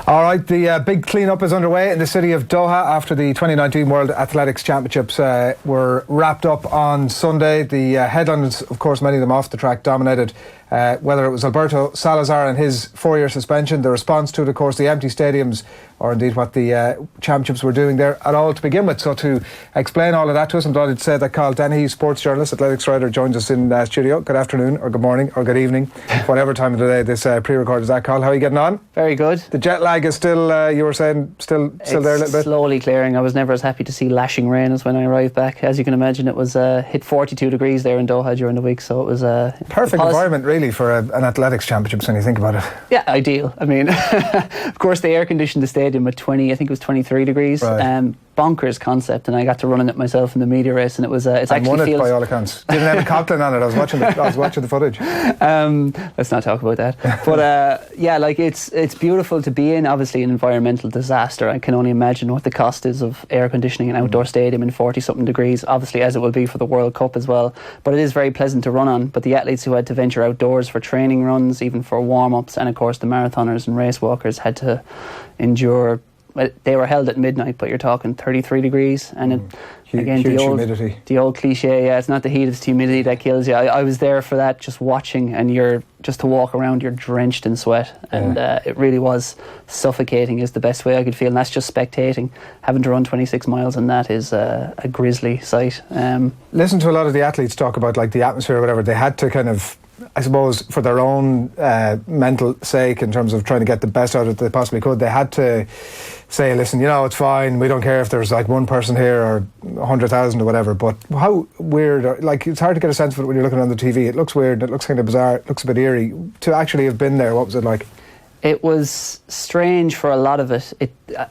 All right, the big clean-up is underway in the city of Doha after the 2019 World Athletics Championships were wrapped up on Sunday. The headlines, of course, many of them off the track, dominated whether it was Alberto Salazar and his 4-year suspension, the response to it, of course, the empty stadiums, or indeed what the championships were doing there at all to begin with. So to explain all of that to us, I'm delighted to say that Cathal Dennehy, sports journalist, athletics writer, joins us in studio. Good afternoon, or good morning, or good evening, whatever time of the day this pre-record is at. Cathal, how are you getting on? Very good. The jet lag is still, you were saying, still there a little bit? Slowly clearing. I was never as happy to see lashing rain as when I arrived back. As you can imagine, it was hit 42 degrees there in Doha during the week, so it was perfect environment really for an athletics championships when you think about it. Yeah, ideal. I mean, of course they air conditioned the stadium at 20, I think it was 23 degrees. Right. Bonkers concept, and I got to run in it myself in the media race, and it was it's actually won it by all accounts. Didn't have a Coughlin on it. I was watching the footage. Let's not talk about that. But yeah, like it's beautiful to be in. Obviously an environmental disaster. I can only imagine what the cost is of air conditioning an outdoor stadium in 40 something degrees, obviously, as it will be for the World Cup as well. But it is very pleasant to run on. But the athletes who had to venture outdoors for training runs, even for warm-ups, and of course the marathoners and race walkers had to endure. Well, they were held at midnight, but you're talking 33 degrees, and again, the old cliche. Yeah, it's not the heat; it's the humidity that kills you. I was there for that, just watching, and you're just to walk around, you're drenched in sweat, and it really was suffocating. Is the best way I could feel, and that's just spectating. Having to run 26 miles, and that is a grisly sight. Listen to a lot of the athletes talk about like the atmosphere or whatever. They had to kind of, I suppose, for their own mental sake, in terms of trying to get the best out of it they possibly could, they had to say, listen, you know, it's fine, we don't care if there's like one person here or 100,000 or whatever. But how weird, like, it's hard to get a sense of it when you're looking on the TV. It looks weird, it looks kind of bizarre, it looks a bit eerie. To actually have been there, what was it like? It was strange for a lot of it.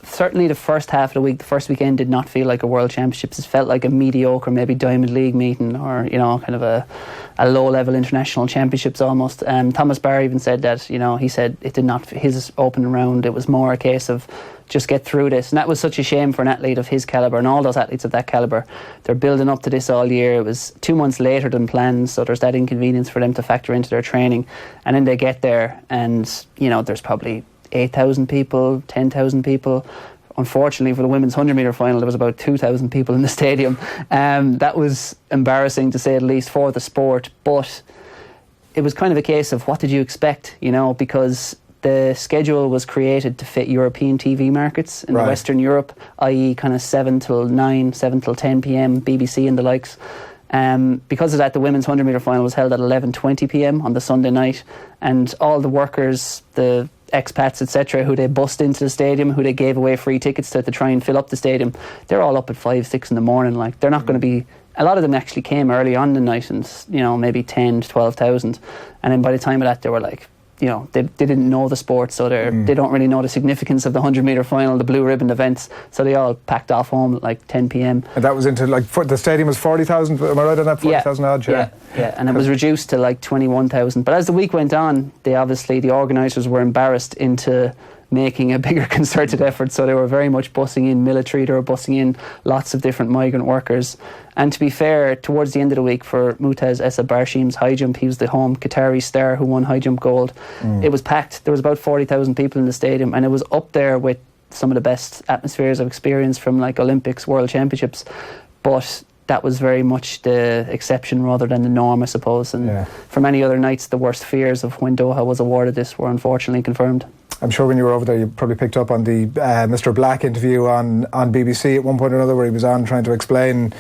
Certainly the first half of the week, the first weekend, did not feel like a World Championships. It felt like a mediocre, maybe Diamond League meeting, or, you know, kind of a low-level international championships almost. Thomas Barry even said that, you know, he said it did not, his opening round, it was more a case of just get through this. And that was such a shame for an athlete of his calibre, and all those athletes of that calibre. They're building up to this all year. It was 2 months later than planned, so there's that inconvenience for them to factor into their training. And then they get there, and, you know, there's probably 8,000 people, 10,000 people. Unfortunately, for the women's 100-metre final, there was about 2,000 people in the stadium. That was embarrassing, to say the least, for the sport. But it was kind of a case of what did you expect, you know, because the schedule was created to fit European TV markets in Western Europe, i.e. kind of 7 till 9, 7 till 10 p.m, BBC and the likes. Because of that, the women's 100-metre final was held at 11:20 p.m. on the Sunday night, and all the workers, the expats, etc., who they bussed into the stadium, who they gave away free tickets to try and fill up the stadium, they're all up at 5, 6 in the morning. Like, they're not going to be. A lot of them actually came early on the night, and, you know, maybe 10 to 12,000, and then by the time of that, they were like, you know, they didn't know the sport, so they don't really know the significance of the 100-metre final, the blue ribbon events, so they all packed off home at like 10 p.m. And that was into, like, the stadium was 40,000, am I right on that? 40,000 odd, yeah, and it was reduced to like 21,000. But as the week went on, the organisers were embarrassed into making a bigger concerted effort, so they were very much bussing in military, they were bussing in lots of different migrant workers. And to be fair, towards the end of the week, for Mutaz Essa Barshim's high jump, he was the home Qatari star who won high jump gold. It was packed. There was about 40,000 people in the stadium, and it was up there with some of the best atmospheres I've experienced from like Olympics, World Championships. But that was very much the exception rather than the norm, I suppose. And for many other nights, the worst fears of when Doha was awarded this were unfortunately confirmed. I'm sure when you were over there, you probably picked up on the Mr. Black interview on BBC at one point or another, where he was on trying to explain,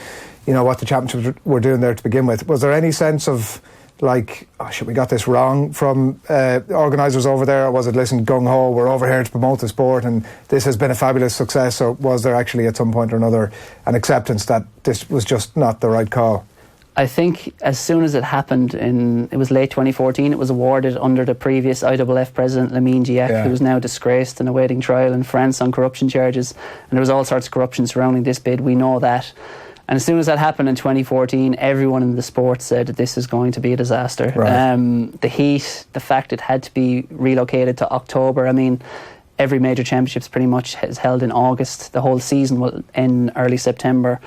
you know, what the championships were doing there to begin with. Was there any sense of, like, oh shit, we got this wrong from organisers over there? Or was it, listen, gung-ho, we're over here to promote the sport and this has been a fabulous success? Or was there actually at some point or another an acceptance that this was just not the right call? I think as soon as it happened, it was late 2014, it was awarded under the previous IAAF president, Lamine Diack, who was now disgraced and awaiting trial in France on corruption charges. And there was all sorts of corruption surrounding this bid, we know that. And as soon as that happened in 2014, everyone in the sport said that this is going to be a disaster. The heat, the fact it had to be relocated to October. I mean, every major championships pretty much is held in August. The whole season will end early September.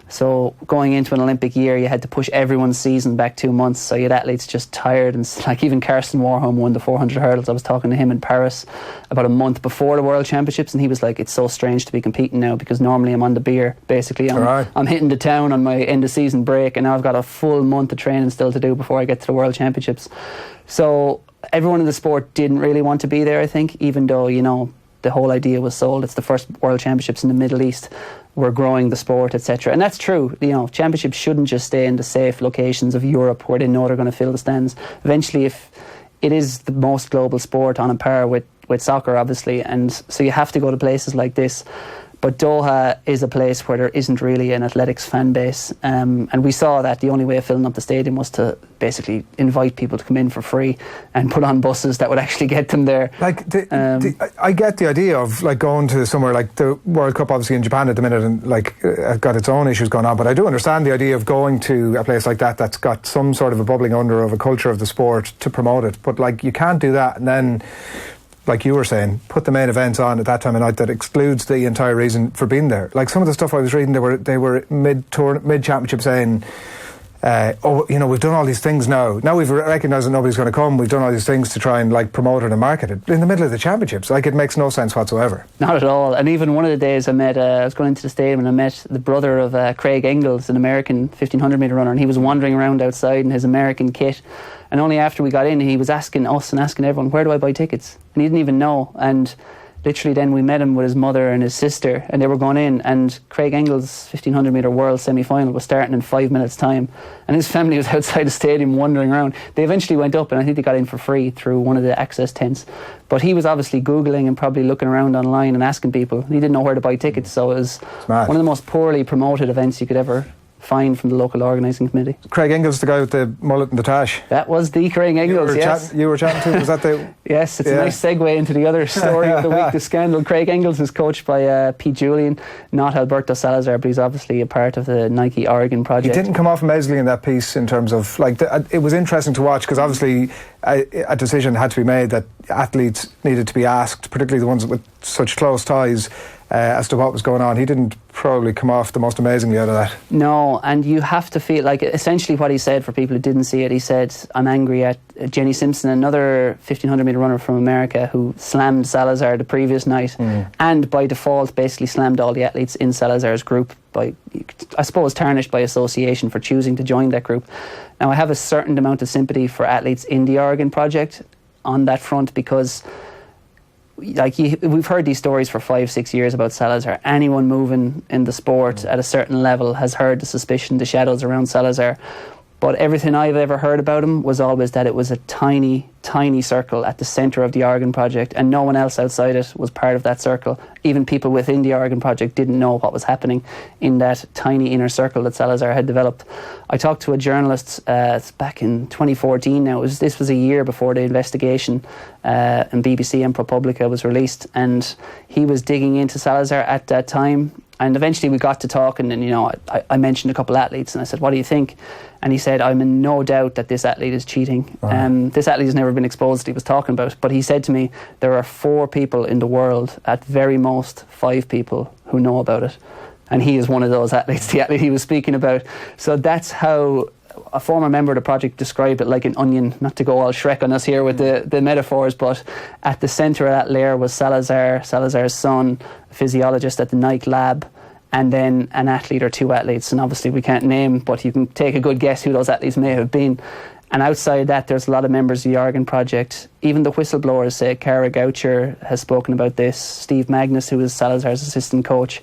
So going into an Olympic year, you had to push everyone's season back 2 months. So you had athletes just tired, and like even Karsten Warholm won the 400 hurdles. I was talking to him in Paris about a month before the World Championships, and he was like, "It's so strange to be competing now because normally I'm on the beer. Basically, I'm hitting the town on my end of season break, and now I've got a full month of training still to do before I get to the World Championships." So everyone in the sport didn't really want to be there, I think, even though, you know, the whole idea was sold. It's the first World Championships in the Middle East. We're growing the sport, etc. And that's true. You know, championships shouldn't just stay in the safe locations of Europe where they know they're going to fill the stands. Eventually, if it is the most global sport on a par with soccer, obviously, and so you have to go to places like this. But Doha is a place where there isn't really an athletics fan base, and we saw that the only way of filling up the stadium was to basically invite people to come in for free and put on buses that would actually get them there. Like, I get the idea of like going to somewhere like the World Cup, obviously in Japan at the minute, and like got its own issues going on. But I do understand the idea of going to a place like that that's got some sort of a bubbling under of a culture of the sport to promote it. But like, you can't do that and then, like you were saying, put the main events on at that time of night that excludes the entire reason for being there. Like some of the stuff I was reading, they were mid-championship saying, you know, we've done all these things now. Now we've recognised that nobody's going to come. We've done all these things to try and like promote it and market it in the middle of the championships. Like, it makes no sense whatsoever. Not at all. And even one of the days I was going into the stadium and I met the brother of Craig Engels, an American 1500 metre runner, and he was wandering around outside in his American kit. And only after we got in, he was asking us and asking everyone, "Where do I buy tickets?" And he didn't even know. And literally then we met him with his mother and his sister, and they were going in, and Craig Engels' 1500 metre world semi-final was starting in 5 minutes time, and his family was outside the stadium wandering around. They eventually went up, and I think they got in for free through one of the access tents. But he was obviously Googling and probably looking around online and asking people. He didn't know where to buy tickets, so it was one of the most poorly promoted events you could ever find from the local organising committee. Craig Engels, the guy with the mullet and the tash. That was the Craig Engels, yes. You were chatting to him, was that the... Yes, it's a nice segue into the other story of the week, the scandal. Craig Engels is coached by Pete Julian, not Alberto Salazar, but he's obviously a part of the Nike Oregon project. He didn't come off amazingly in that piece in terms of, like, it was interesting to watch because obviously a decision had to be made that athletes needed to be asked, particularly the ones with such close ties, as to what was going on. He didn't probably come off the most amazingly out of that. No, and you have to feel like essentially what he said, for people who didn't see it, he said, "I'm angry at Jenny Simpson, another 1500 metre runner from America who slammed Salazar the previous night and by default basically slammed all the athletes in Salazar's group by, I suppose, tarnished by association for choosing to join that group." Now, I have a certain amount of sympathy for athletes in the Oregon project on that front because we've heard these stories for 5-6 years about Salazar. Anyone moving in the sport at a certain level has heard the suspicion, the shadows around Salazar. But everything I've ever heard about him was always that it was a tiny, tiny circle at the centre of the Oregon project, and no one else outside it was part of that circle. Even people within the Oregon project didn't know what was happening in that tiny inner circle that Salazar had developed. I talked to a journalist back in 2014 now. This was a year before the investigation in BBC and ProPublica was released, and he was digging into Salazar at that time. And eventually we got to talking, and, you know, I mentioned a couple of athletes, and I said, "What do you think?" And he said, "I'm in no doubt that this athlete is cheating." This athlete has never been exposed that he was talking about, but he said to me, there are 4 people in the world, at very most 5 people, who know about it. And he is one of those athletes, the athlete he was speaking about. So that's how a former member of the project described it, like an onion, not to go all Shrek on us here with the metaphors, but at the centre of that layer was Salazar's son, a physiologist at the Nike lab, and then an athlete or 2 athletes, and obviously we can't name, but you can take a good guess who those athletes may have been. And outside that, there's a lot of members of the Oregon project. Even the whistleblowers say, Cara Goucher has spoken about this, Steve Magnus, who is Salazar's assistant coach.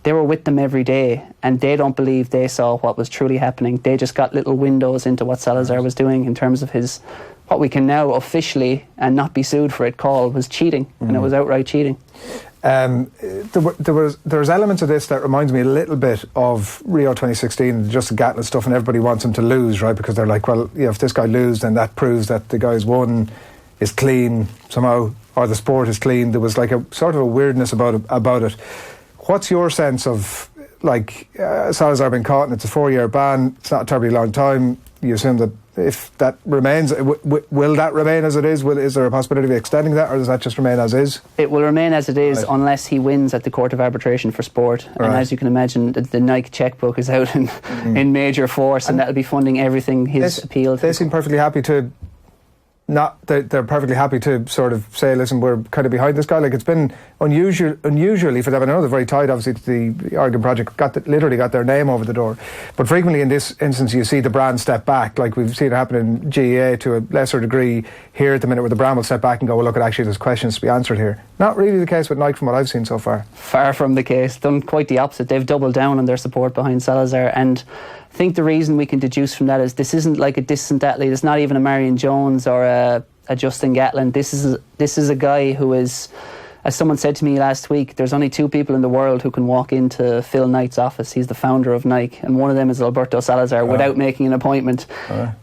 They were with them every day, and they don't believe they saw what was truly happening. They just got little windows into what Salazar was doing in terms of his, what we can now officially, and not be sued for it, call was cheating, and it was outright cheating. There's elements of this that reminds me a little bit of Rio 2016, just the Gatlin stuff, and everybody wants him to lose, right? Because they're like, well, yeah, if this guy loses, then that proves that the guy's won is clean somehow, or the sport is clean. There was like a sort of a weirdness about it. What's your sense of, like, Salazar being caught, and it's a 4-year ban, it's not a terribly long time, you assume that if that remains, will that remain as it is? Is there a possibility of extending that, or does that just remain as is? It will remain as it is, right, unless he wins at the Court of Arbitration for Sport. Right. And as you can imagine, the Nike checkbook is out in major force, and that'll be funding everything he's appealed. They seem perfectly happy to they're perfectly happy to sort of say, listen, we're kind of behind this guy. Like, it's been unusually for them. I know they're very tied, obviously, to the Oregon project. Literally got their name over the door. But frequently in this instance, you see the brand step back. Like we've seen it happen in GEA to a lesser degree here at the minute, where the brand will step back and go, well, look, actually, there's questions to be answered here. Not really the case with Nike from what I've seen so far. Far from the case. Done quite the opposite. They've doubled down on their support behind Salazar, and I think the reason we can deduce from that is this isn't like a distant athlete. It's not even a Marion Jones or a Justin Gatlin. This is a guy who is, as someone said to me last week, there's only two people in the world who can walk into Phil Knight's office. He's the founder of Nike, and one of them is Alberto Salazar, without making an appointment.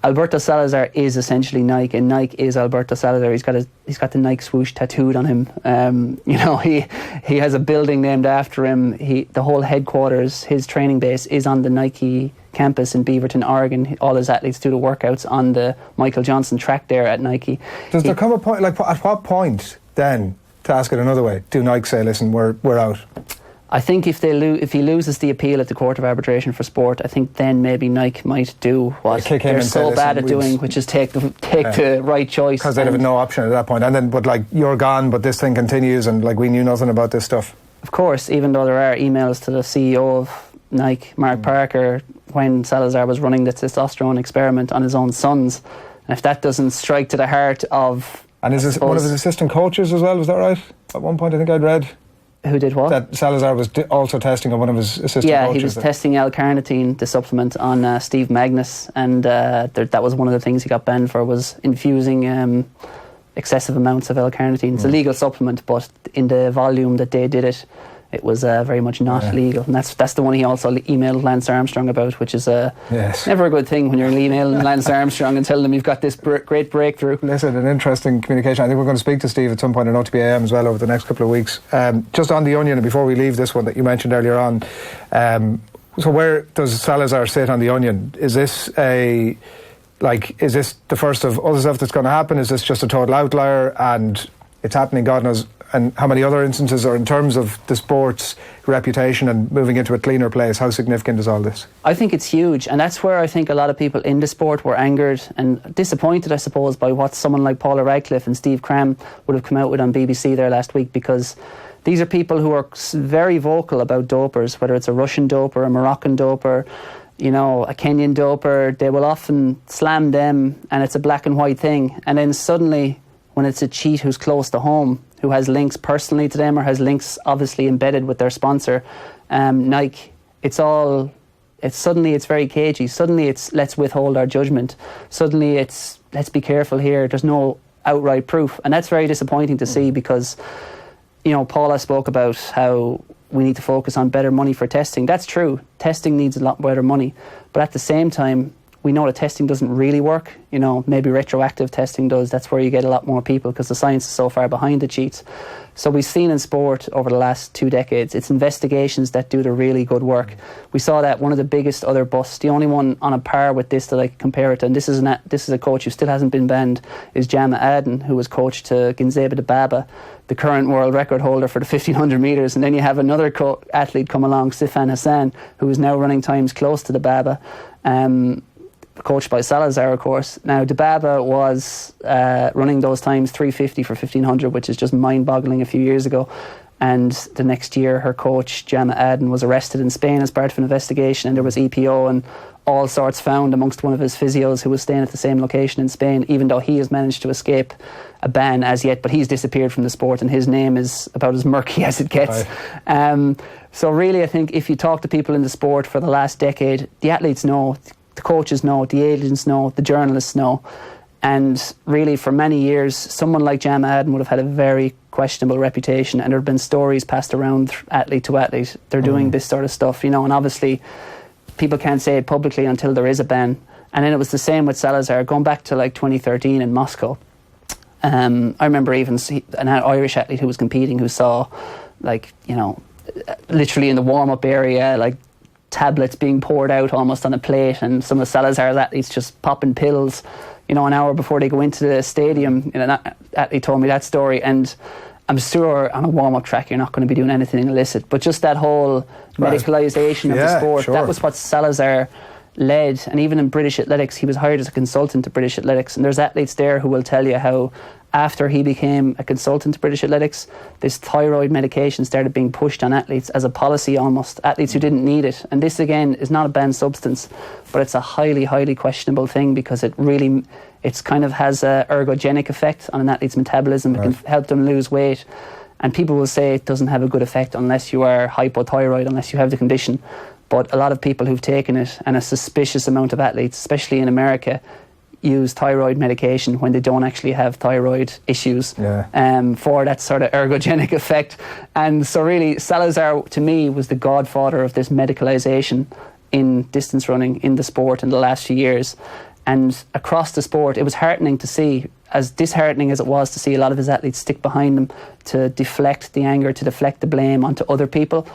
Alberto Salazar is essentially Nike, and Nike is Alberto Salazar. He's got the Nike swoosh tattooed on him. He has a building named after him. The whole headquarters, his training base, is on the Nike campus in Beaverton, Oregon. All his athletes do the workouts on the Michael Johnson track there at Nike. Does there come a point, like at what point then, to ask it another way, do Nike say, listen, we're out? I think if he loses the appeal at the Court of Arbitration for Sport, I think then maybe Nike might do what they're so bad at doing, which is take the right choice. Because they'd have no option at that point. And then, but like, you're gone, but this thing continues, and like, we knew nothing about this stuff. Of course, even though there are emails to the CEO of Nike, Mark Parker, when Salazar was running the testosterone experiment on his own sons. And if that doesn't strike to the heart of... And is this one of his assistant coaches as well, was that right? At one point I think I'd read... Who did what? That Salazar was also testing on one of his assistant coaches. Yeah, he was testing L-carnitine, the supplement, on Steve Magnus, and that was one of the things he got banned for, was infusing excessive amounts of L-carnitine. It's a legal supplement, but in the volume that they did it, it was very much not legal. And that's the one he also emailed Lance Armstrong about, which is never a good thing when you're emailing Lance Armstrong and telling him you've got this great breakthrough. Listen, an interesting communication. I think we're going to speak to Steve at some point on OTB AM as well over the next couple of weeks. Just on the Onion, and before we leave this one that you mentioned earlier on, so where does Salazar sit on the Onion? Is this the first of other stuff that's going to happen? Is this just a total outlier and it's happening, God knows, and how many other instances, or in terms of the sport's reputation and moving into a cleaner place, how significant is all this? I think it's huge, and that's where I think a lot of people in the sport were angered and disappointed, I suppose, by what someone like Paula Radcliffe and Steve Cram would have come out with on BBC there last week, because these are people who are very vocal about dopers, whether it's a Russian doper, a Moroccan doper, a Kenyan doper. They will often slam them, and it's a black and white thing, and then suddenly, when it's a cheat who's close to home, who has links personally to them or has links obviously embedded with their sponsor, Nike, it's very cagey. Suddenly it's let's withhold our judgment. Suddenly it's let's be careful here. There's no outright proof. And that's very disappointing to see, because, Paula spoke about how we need to focus on better money for testing. That's true. Testing needs a lot better money. But at the same time, we know that testing doesn't really work. Maybe retroactive testing does. That's where you get a lot more people, because the science is so far behind the cheats. So we've seen in sport over the last 2 decades, it's investigations that do the really good work. We saw that one of the biggest other busts, the only one on a par with this that I can compare it to, and this is a coach who still hasn't been banned, is Ciara Mageean, who was coach to Ginzeba Dibaba, the current world record holder for the 1500 metres. And then you have another athlete come along, Sifan Hassan, who is now running times close to Dibaba, coached by Salazar, of course. Now, Dibaba was running those times 350 for 1500, which is just mind-boggling a few years ago. And the next year, her coach, Ciara Mageean, was arrested in Spain as part of an investigation, and there was EPO and all sorts found amongst one of his physios who was staying at the same location in Spain, even though he has managed to escape a ban as yet, but he's disappeared from the sport, and his name is about as murky as it gets. Right. So really, I think if you talk to people in the sport for the last decade, the athletes know, the coaches know, the agents know, the journalists know. And really, for many years, someone like Ciara Mageean would have had a very questionable reputation, and there have been stories passed around athlete to athlete. They're doing this sort of stuff, and obviously people can't say it publicly until there is a ban. And then it was the same with Salazar, going back to 2013 in Moscow. I remember even an Irish athlete who was competing who saw, literally in the warm-up area, tablets being poured out almost on a plate, and some of Salazar's athletes just popping pills, an hour before they go into the stadium. That athlete told me that story, and I'm sure on a warm-up track you're not going to be doing anything illicit, but just that whole medicalisation of the sport, that was what Salazar led. And even in British athletics, he was hired as a consultant to British athletics, and there's athletes there who will tell you how after he became a consultant to British athletics, this thyroid medication started being pushed on athletes as a policy almost, athletes who didn't need it. And this again is not a banned substance, but it's a highly, highly questionable thing, because it's kind of has a ergogenic effect on an athlete's metabolism. It can help them lose weight, and people will say it doesn't have a good effect unless you are hypothyroid, unless you have the condition. But a lot of people who've taken it, and a suspicious amount of athletes, especially in America, use thyroid medication when they don't actually have thyroid issues for that sort of ergogenic effect. And so really Salazar to me was the godfather of this medicalisation in distance running, in the sport, in the last few years. And across the sport, it was heartening to see, as disheartening as it was to see a lot of his athletes stick behind him to deflect the anger, to deflect the blame onto other people.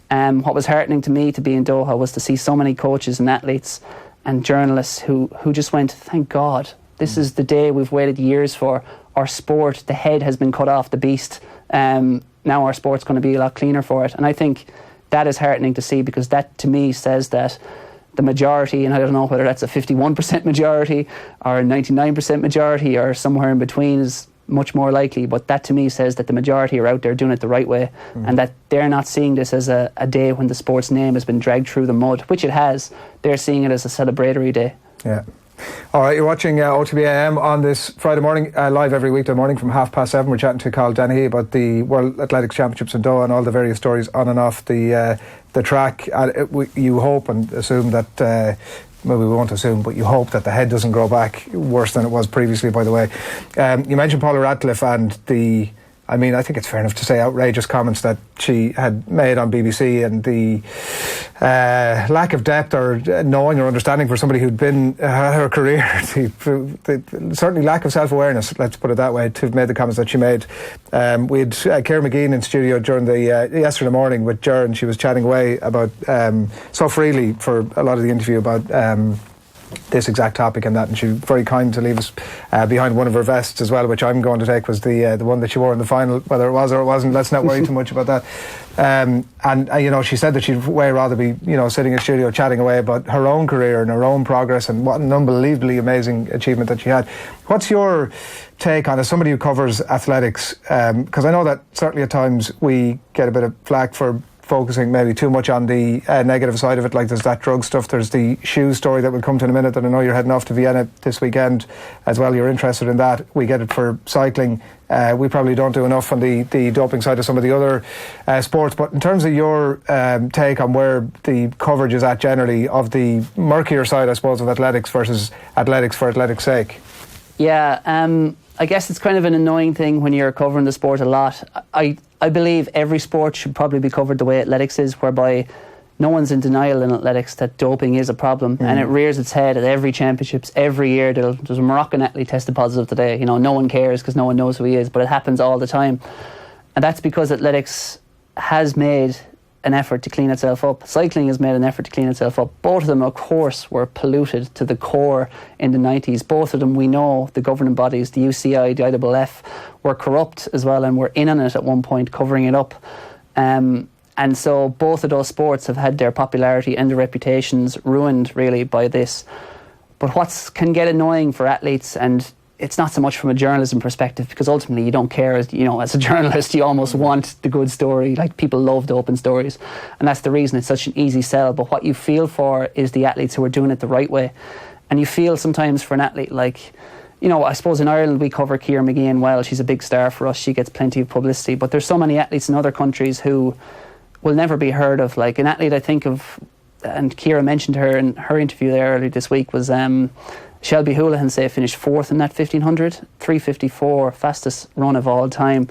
What was heartening to me to be in Doha was to see so many coaches and athletes and journalists who just went, thank God, this is the day we've waited years for. Our sport, the head has been cut off the beast. Now our sport's going to be a lot cleaner for it. And I think that is heartening to see, because that to me says that the majority, and I don't know whether that's a 51% majority or a 99% majority or somewhere in between, is much more likely, but that to me says that the majority are out there doing it the right way, and that they're not seeing this as a day when the sport's name has been dragged through the mud, which it has. They're seeing it as a celebratory day. Yeah. All right, you're watching OTB AM on this Friday morning, live every weekday morning from 7:30. We're chatting to Cathal Dennehy about the World Athletics Championships in Doha and all the various stories on and off the track. You hope and assume that well, we won't assume, but you hope that the head doesn't grow back worse than it was previously, by the way. You mentioned Paula Radcliffe and I think it's fair enough to say outrageous comments that she had made on BBC, and the lack of depth or knowing or understanding for somebody who'd been her career, certainly lack of self-awareness, let's put it that way, to have made the comments that she made. We had Ciara Mageean in studio during the yesterday morning with Ger, and she was chatting away about so freely for a lot of the interview about this exact topic and that, and she was very kind to leave us behind one of her vests as well, which I'm going to take was the one that she wore in the final. Whether it was or it wasn't, let's not worry too much about that. And she said that she'd way rather be sitting in a studio chatting away about her own career and her own progress, and what an unbelievably amazing achievement that she had. What's your take on, as somebody who covers athletics, because I know that certainly at times we get a bit of flack for focusing maybe too much on the negative side of it, like there's that drug stuff, there's the shoe story that we'll come to in a minute, and I know you're heading off to Vienna this weekend as well, you're interested in that. We get it for cycling. We probably don't do enough on the doping side of some of the other sports, but in terms of your take on where the coverage is at generally of the murkier side, I suppose, of athletics versus athletics for athletics' sake. Yeah, I guess it's kind of an annoying thing when you're covering the sport a lot. I believe every sport should probably be covered the way athletics is, whereby no one's in denial in athletics that doping is a problem, and it rears its head at every championships every year. There's a Moroccan athlete tested positive today. No one cares because no one knows who he is, but it happens all the time, and that's because athletics has made an effort to clean itself up. Cycling has made an effort to clean itself up. Both of them, of course, were polluted to the core in the 90s. Both of them, we know, the governing bodies, the UCI, the IAAF, were corrupt as well, and were in on it at one point, covering it up. And so both of those sports have had their popularity and their reputations ruined, really, by this. But what can get annoying for athletes, and it's not so much from a journalism perspective, because ultimately you don't care, as a journalist you almost want the good story, like people love the open stories, and that's the reason it's such an easy sell. But what you feel for is the athletes who are doing it the right way, and you feel sometimes for an athlete like, I suppose in Ireland we cover Ciara Mageean well. She's a big star for us, she gets plenty of publicity, but there's so many athletes in other countries who will never be heard of. Like an athlete I think of, and Ciara mentioned her in her interview there earlier this week, was Shelby Houlihan, finished 4th in that 1500, 3:54, fastest run of all time.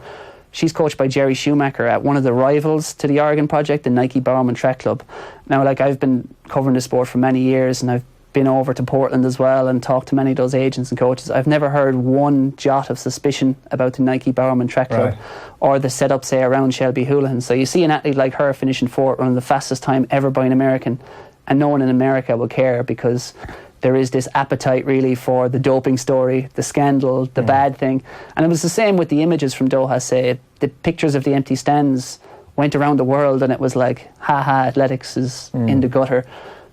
She's coached by Jerry Schumacher at one of the rivals to the Oregon project, the Nike Bowerman Track Club. Now, I've been covering the sport for many years, and I've been over to Portland as well and talked to many of those agents and coaches. I've never heard one jot of suspicion about the Nike Bowerman Track Club or the setup, say, around Shelby Houlihan. So you see an athlete like her finishing fourth, running the fastest time ever by an American, and no one in America will care because there is this appetite really for the doping story, the scandal, the bad thing. And it was the same with the images from Doha, say. The pictures of the empty stands went around the world and it was like, ha-ha, athletics is in the gutter.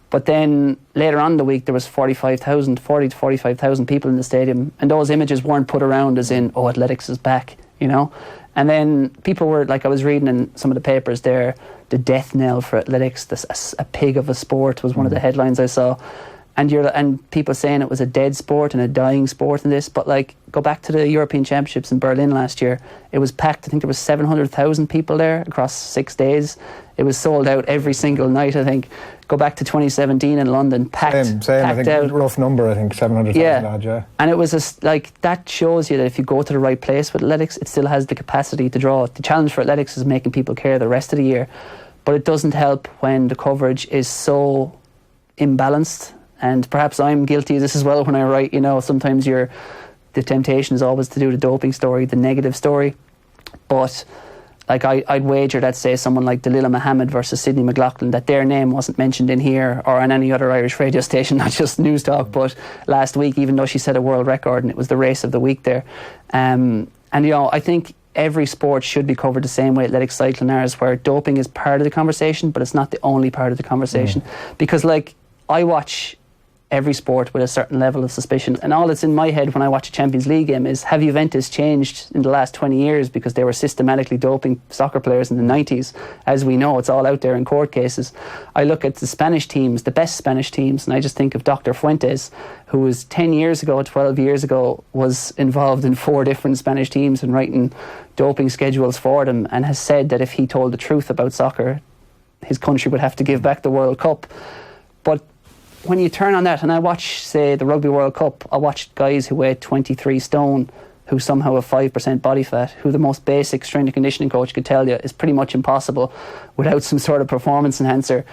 But then later on in the week, there was 40 to 45,000 people in the stadium, and those images weren't put around as in, oh, athletics is back, you know? And then people were, like I was reading in some of the papers there, the death knell for athletics, a pig of a sport was one of the headlines I saw. And people saying it was a dead sport and a dying sport and this, but like, go back to the European Championships in Berlin last year. It was packed. I think there was 700,000 people there across 6 days. It was sold out every single night, I think. Go back to 2017 in London, packed I think out. Rough number, I think 700,000 odd, yeah. And it was like, that shows you that if you go to the right place with athletics, it still has the capacity to draw. The challenge for athletics is making people care the rest of the year, but it doesn't help when the coverage is so imbalanced. And perhaps I'm guilty of this as well when I write, you know, sometimes the temptation is always to do the doping story, the negative story. But like I'd wager that, say, someone like Dalilah Muhammad versus Sydney McLaughlin, that their name wasn't mentioned in here or on any other Irish radio station, not just News Talk, but last week, even though she set a world record and it was the race of the week there. And, you know, I think every sport should be covered the same way athletics, cycling are, where doping is part of the conversation, but it's not the only part of the conversation. Because, like, I watch every sport with a certain level of suspicion, and all that's in my head when I watch a Champions League game is, have Juventus changed in the last 20 years because they were systematically doping soccer players in the 90s? As we know, it's all out there in court cases. I look at the Spanish teams, the best Spanish teams, and I just think of Dr. Fuentes, who was 10 years ago, 12 years ago, was involved in 4 different Spanish teams and writing doping schedules for them, and has said that if he told the truth about soccer, his country would have to give back the World Cup. But when you turn on that, and I watch, say, the Rugby World Cup, I watched guys who weigh 23 stone who somehow have 5% body fat, who the most basic strength and conditioning coach could tell you is pretty much impossible without some sort of performance enhancer.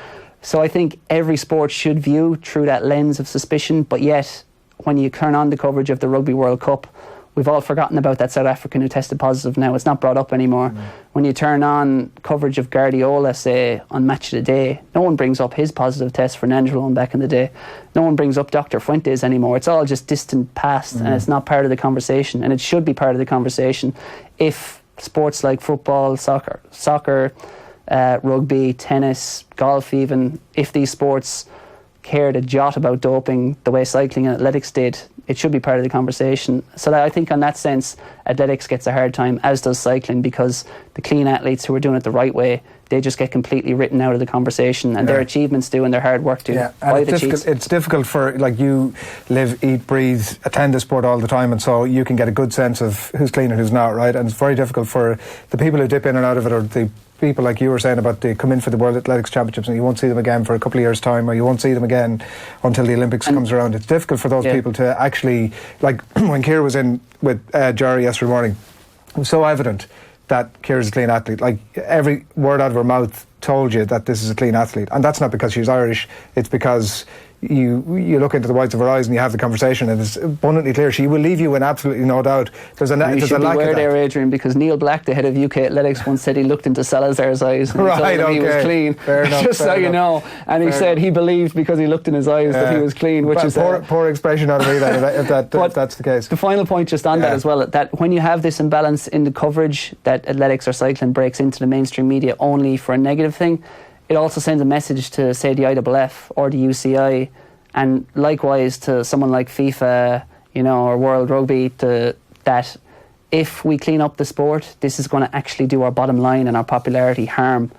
So I think every sport should view through that lens of suspicion, but yet when you turn on the coverage of the Rugby World Cup, we've all forgotten about that South African who tested positive now. It's not brought up anymore. When you turn on coverage of Guardiola, say, on Match of the Day, no one brings up his positive test for Nandrolone back in the day. No one brings up Dr. Fuentes anymore. It's all just distant past, and it's not part of the conversation. And it should be part of the conversation if sports like football, soccer, rugby, tennis, golf even, if these sports cared a jot about doping the way cycling and athletics did, it should be part of the conversation. So that I think on that sense, athletics gets a hard time, as does cycling, because the clean athletes who are doing it the right way, they just get completely written out of the conversation, and their achievements do and their hard work do. Yeah, and it's difficult for, like, you live, eat, breathe, attend the sport all the time, and so you can get a good sense of who's clean and who's not, right? And it's very difficult for the people who dip in and out of it, or the people like you were saying about they come in for the World Athletics Championships and you won't see them again for a couple of years' time, or you won't see them again until the Olympics comes around. It's difficult for those people to actually, like when Ciara was in with Jerry yesterday morning, it was so evident that Ciara's a clean athlete. Like, every word out of her mouth told you that this is a clean athlete, and that's not because she's Irish, it's because you look into the whites of her eyes and you have the conversation, and it's abundantly clear she will leave you in absolutely no doubt. There's a lack of that. There, Adrian, because Neil Black, the head of UK Athletics, once said he looked into Salazar's eyes and he was clean. Fair enough, just so you know. And he said he believed because he looked in his eyes that he was clean, which is poor expression out of me then, if that's the case. The final point just on that as well, that when you have this imbalance in the coverage that athletics or cycling breaks into the mainstream media only for a negative thing, it also sends a message to, say, the IAAF or the UCI, and likewise to someone like FIFA, you know, or World Rugby, that if we clean up the sport, this is going to actually do our bottom line and our popularity harm.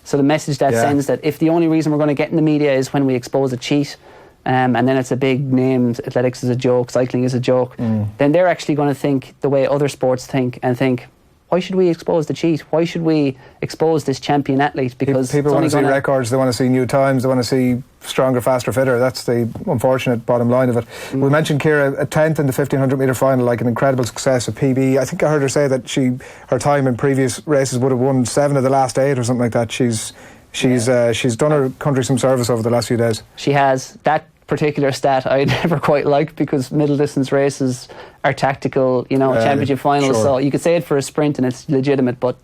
So the message that sends, that if the only reason we're going to get in the media is when we expose a cheat, and then it's a big name, athletics is a joke, cycling is a joke, then they're actually going to think the way other sports think, and think, why should we expose the cheat? Why should we expose this champion athlete? Because people want to see records, they want to see new times, they want to see stronger, faster, fitter. That's the unfortunate bottom line of it. We mentioned Ciara, a 10th in the 1500 metre final, like an incredible success, a PB. I think I heard her say that her time in previous races would have won 7 of the last 8 or something like that. She's done her country some service over the last few days. She has. That particular stat I never quite liked, because middle distance races are tactical, championship finals. Sure. So you could say it for a sprint and it's legitimate, but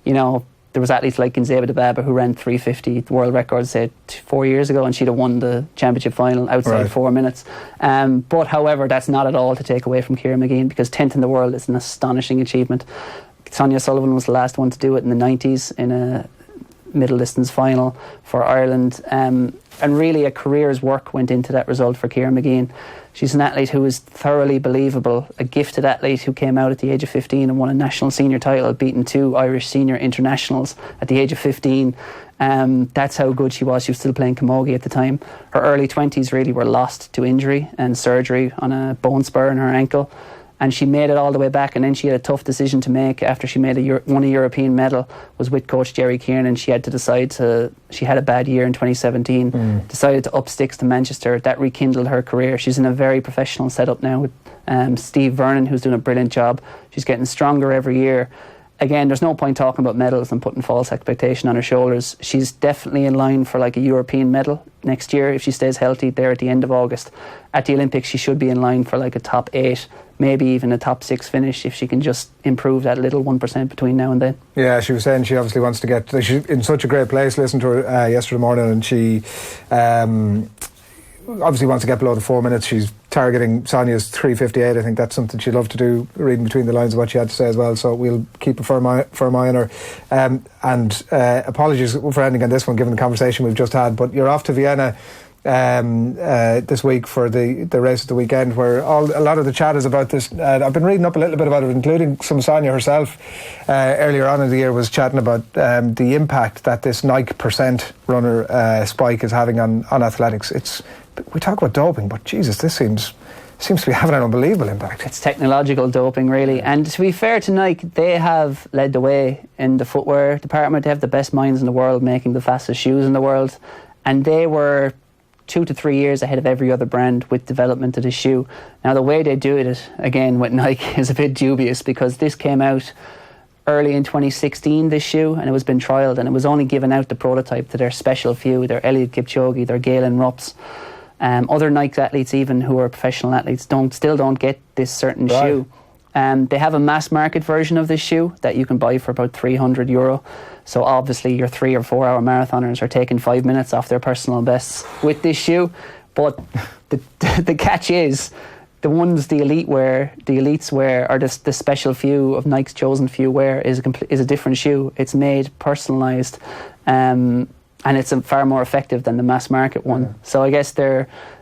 there was athletes like Kinzeba Dababa who ran 350, the world record, say 4 years ago, and she'd have won the championship final outside 4 minutes. But however, that's not at all to take away from Ciara Mageean, because 10th in the world is an astonishing achievement. Sonia Sullivan was the last one to do it in the 90s in a middle distance final for Ireland, and really a career's work went into that result for Ciara Mageean. She's an athlete who is thoroughly believable, a gifted athlete who came out at the age of 15 and won a national senior title, beating 2 Irish senior internationals at the age of 15. That's how good she was. She was still playing camogie at the time. Her early 20s really were lost to injury and surgery on a bone spur in her ankle, and she made it all the way back. And then she had a tough decision to make after she made won a European medal, was with coach Jerry Kieran, and she had to decide she had a bad year in 2017, decided to up sticks to Manchester. That rekindled her career. She's in a very professional setup now with Steve Vernon, who's doing a brilliant job. She's getting stronger every year. Again, there's no point talking about medals and putting false expectation on her shoulders. She's definitely in line for like a European medal next year if she stays healthy there at the end of August. At the Olympics, she should be in line for like a top 8, maybe even a top 6 finish if she can just improve that little 1% between now and then. Yeah, she was saying she obviously wants to get... She's in such a great place. Listened to her yesterday morning, and she obviously wants to get below the 4 minutes. She's targeting Sonia's 3:58. I think that's something she'd love to do, reading between the lines of what she had to say as well. So we'll keep a firm eye on her. And apologies for ending on this one, given the conversation we've just had, but you're off to Vienna this week for the race at the weekend, where a lot of the chat is about this. I've been reading up a little bit about it, including some Sonia herself earlier on in the year was chatting about the impact that this Nike percent runner spike is having on athletics. We talk about doping, but Jesus, this seems to be having an unbelievable impact. It's technological doping, really. And to be fair to Nike, they have led the way in the footwear department. They have the best minds in the world making the fastest shoes in the world, and they were 2 to 3 years ahead of every other brand with development of the shoe. Now, the way they do it, again, with Nike is a bit dubious, because this came out early in 2016, this shoe, and it was been trialled, and it was only given out the prototype to their special few, their Eliud Kipchoge, their Galen Rupps. Other Nike athletes, even who are professional athletes, still don't get this certain shoe. They have a mass market version of this shoe that you can buy for about €300. So obviously your 3 or 4 hour marathoners are taking 5 minutes off their personal bests with this shoe. But the catch is, the ones the elites wear, or the special few of Nike's chosen few wear, is a different shoe. It's made personalised, and it's far more effective than the mass market one. Yeah. So I guess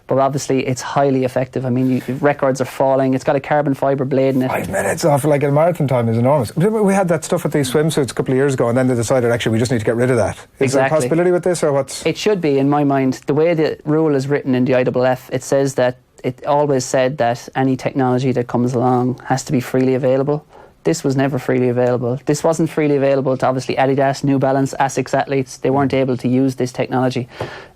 but obviously it's highly effective. I mean, records are falling. It's got a carbon fibre blade in it. 5 minutes off like a marathon time is enormous. We had that stuff with these swimsuits a couple of years ago, and then they decided actually we just need to get rid of that. Is there a possibility with this, or what's? It should be, in my mind. The way the rule is written in the IAAF, it says that it always said that any technology that comes along has to be freely available. This was never freely available. This wasn't freely available to obviously Adidas, New Balance, ASICS athletes. They weren't able to use this technology.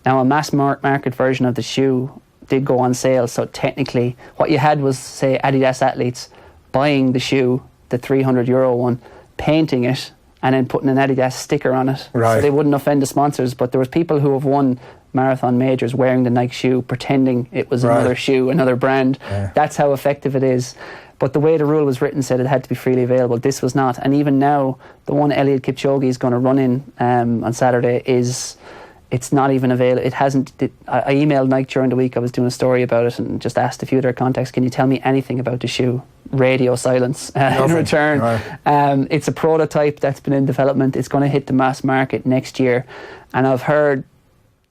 Now, a mass market version of the shoe did go on sale, so technically what you had was, say, Adidas athletes buying the shoe, the €300 one, painting it, and then putting an Adidas sticker on it. Right. So they wouldn't offend the sponsors, but there was people who have won marathon majors wearing the Nike shoe, pretending it was another shoe, another brand. Yeah. That's how effective it is. But the way the rule was written said it had to be freely available. This was not. And even now, the one Eliud Kipchoge is going to run in on Saturday it's not even available. It hasn't. I emailed Nike during the week. I was doing a story about it and just asked a few of their contacts, can you tell me anything about the shoe? Radio silence in return. Right. It's a prototype that's been in development. It's going to hit the mass market next year. And I've heard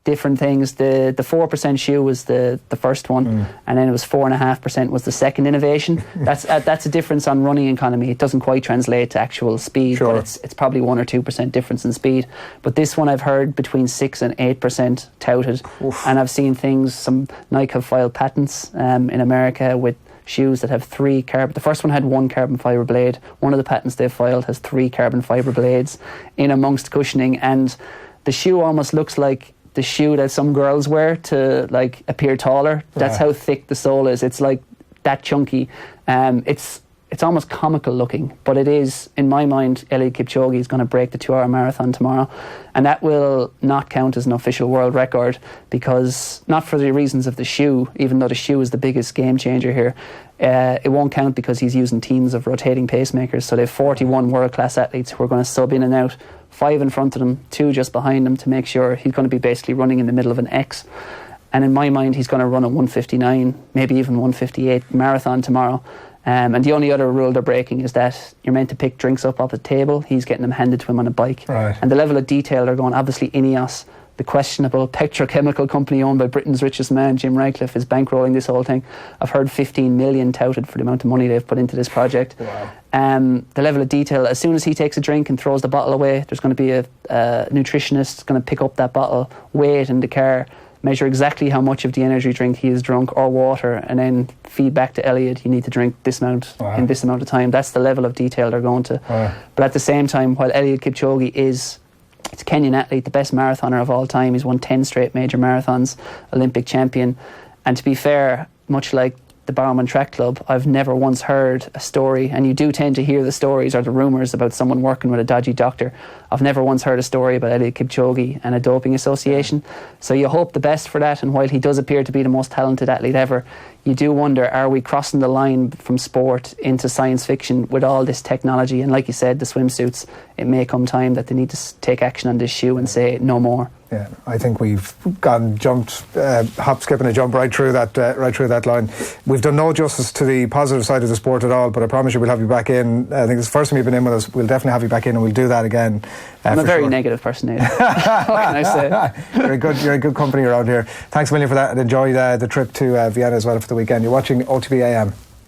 different things. The 4% shoe was the first one, and then it was 4.5% was the second innovation. That's a difference on running economy. It doesn't quite translate to actual speed, but it's probably 1 or 2% difference in speed. But this one I've heard between 6 and 8% touted. Oof. And I've seen things. Some Nike have filed patents in America with shoes that have 3 carbon. The first one had 1 carbon fibre blade. One of the patents they've filed has 3 carbon fibre blades in amongst cushioning, and the shoe almost looks like the shoe that some girls wear to like appear taller. That's how thick the sole is. It's like that chunky. It's it's almost comical looking, but it is, in my mind, Eliud Kipchoge is going to break the 2-hour marathon tomorrow, and that will not count as an official world record, because not for the reasons of the shoe, even though the shoe is the biggest game changer here. It won't count because he's using teams of rotating pacemakers. So they have 41 world-class athletes who are going to sub in and out, 5 in front of them, 2 just behind him, to make sure he's going to be basically running in the middle of an X. And in my mind, he's going to run a 1:59, maybe even 1:58 marathon tomorrow. And the only other rule they're breaking is that you're meant to pick drinks up off the table. He's getting them handed to him on a bike. Right. And the level of detail they're going, obviously Ineos, the questionable petrochemical company owned by Britain's richest man, Jim Ratcliffe, is bankrolling this whole thing. I've heard 15 million touted for the amount of money they've put into this project. Wow. The level of detail, as soon as he takes a drink and throws the bottle away, there's going to be a nutritionist going to pick up that bottle, weigh it in the car, measure exactly how much of the energy drink he has drunk or water, and then feed back to Eliud, you need to drink this amount in this amount of time. That's the level of detail they're going to. Wow. But at the same time, while Eliud Kipchoge is a Kenyan athlete, the best marathoner of all time, he's won 10 straight major marathons, Olympic champion, and to be fair, much like the Bowerman Track Club, I've never once heard a story, and you do tend to hear the stories or the rumours about someone working with a dodgy doctor. I've never once heard a story about Eliud Kipchoge and a doping association. So you hope the best for that, and while he does appear to be the most talented athlete ever, you do wonder, are we crossing the line from sport into science fiction with all this technology? And like you said, the swimsuits, it may come time that they need to take action on this shoe and say no more. Yeah, I think we've jumped, hop, skip and a jump right through that line. We've done no justice to the positive side of the sport at all, but I promise you we'll have you back in. I think it's the first time you've been in with us. We'll definitely have you back in, and we'll do that again. I'm a very negative person, Aidan. What can I say? You're a good company around here. Thanks a million for that, and enjoy the trip to Vienna as well for the weekend. You're watching OTB AM.